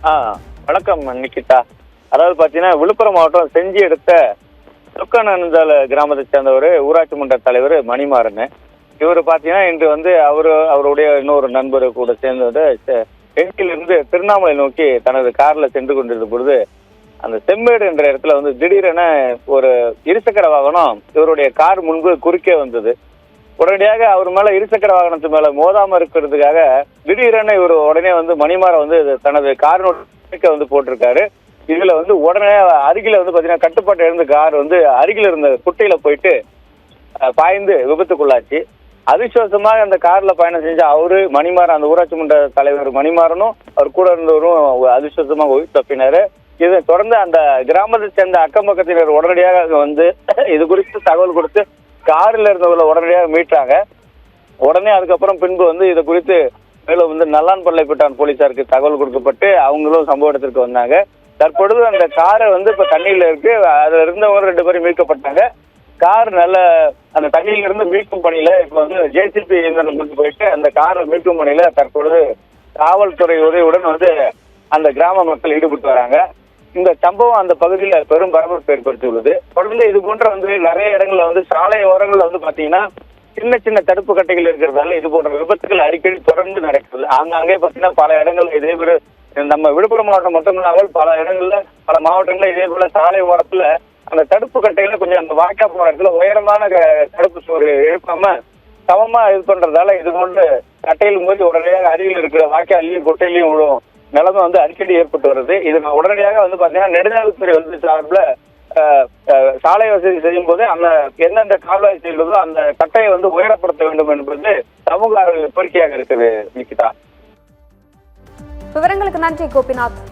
ஆ வணக்கம் நிக்கிதா. அதாவது பார்த்தீங்கன்னா விழுப்புரம் மாவட்டம் செஞ்சி எடுத்த சொக்கநந்தால கிராமத்தை சேர்ந்தவர் ஊராட்சி மன்ற தலைவர் மணிமாறன். இவர் பார்த்தீங்கன்னா இன்று வந்து அவருடைய இன்னொரு நண்பர் கூட சேர்ந்து செஞ்சியிலிருந்து திருவண்ணாமலை நோக்கி தனது காரில் சென்று கொண்டிருந்த பொழுது அந்த செம்மேடு என்ற இடத்துல வந்து திடீரென ஒரு இருசக்கர வாகனம் இவருடைய கார் முன்பு குறுக்கே வந்தது. உடனடியாக அவர் மேல இருசக்கர வாகனத்து மேல மோதாம இருக்கிறதுக்காக திடீரென இவர் உடனே வந்து மணிமாற வந்து தனது காரினுடைய வந்து போட்டிருக்காரு. இதுல வந்து உடனே அருகில வந்து பாத்தீங்கன்னா கட்டுப்பாட்டு இழந்த கார் வந்து அருகில இருந்த குட்டையில போயிட்டு பாய்ந்து விபத்துக்குள்ளாச்சு. அதிர்ஷ்டவசமாக அந்த கார்ல பயணம் செஞ்ச அவரு மணிமாறன், அந்த ஊராட்சி மன்ற தலைவர் மணிமாறனும் அவர் கூட இருந்தவரும் அதிர்ஷ்டவசமாக உயிர் தப்பினாரு. இதை தொடர்ந்து அந்த கிராமத்தை சேர்ந்த அக்கம் பக்கத்தினர் உடனடியாக வந்து இது குறித்து தகவல் கொடுத்து காரில் இருந்தவர்களை உடனடியாக மீட்டாங்க. உடனே அதுக்கப்புறம் பின்பு வந்து இது குறித்து மேலும் வந்து நல்லான்பள்ளைப்பட்டான் போலீசாருக்கு தகவல் கொடுக்கப்பட்டு அவங்களும் சம்பவ இடத்திற்கு வந்தாங்க. தற்பொழுது அந்த காரை வந்து இப்ப தண்ணியில இருக்கு. அதுல இருந்தவங்க 2 பேரும் மீட்கப்பட்டாங்க. கார் நல்ல அந்த தண்ணியில இருந்து மீட்கும் பணியில இப்ப வந்து ஜேசிபி இயந்திரம் கொண்டு போயிட்டு அந்த காரை மீட்கும் பணியில தற்பொழுது காவல்துறை உதவியுடன் வந்து அந்த கிராம மக்கள் ஈடுபட்டு வராங்க. இந்த சம்பவம் அந்த பகுதியில பெரும் பரபரப்பு ஏற்படுத்தியுள்ளது. தொடர்ந்து இது போன்ற வந்து நிறைய இடங்கள்ல வந்து சாலை ஓரங்கள்ல வந்து பாத்தீங்கன்னா சின்ன சின்ன தடுப்பு கட்டைகள் இருக்கிறதால இது போன்ற விபத்துகள் அடிக்கடி தொடர்ந்து நடக்குது. ஆங்காங்கே பாத்தீங்கன்னா பல இடங்கள்ல இதே போல நம்ம விழுப்புரம் மாவட்டம் மட்டுமில்லாமல் பல இடங்கள்ல பல மாவட்டங்கள்ல இதே போல சாலை ஓரத்துல அந்த தடுப்பு கட்டைகளை கொஞ்சம் அந்த வாய்க்கா போற இடத்துல உயரமான தடுப்பு சுவர் எழுப்பாம சமமா இது பண்றதால இது போன்று கட்டையில் மோதி உடனடியாக அருகில் இருக்கிற வாய்க்காலையும் குட்டையிலையும் விழும் நிலைமை வந்து அடிக்கடி ஏற்பட்டு வருது. இது உடனடியாக வந்து பாத்தீங்கன்னா நெடுஞ்சாலைத்துறை வந்து சார்பில் சாலை வசதி செய்யும் போது அந்த எந்தெந்த கால்வாய் செல்வதோ அந்த கட்டையை வந்து உயரப்படுத்த வேண்டும் என்பது சமூக கோரிக்கையாக இருக்குது நிக்கிதா. விவரங்களுக்கு நன்றி கோபிநாத்.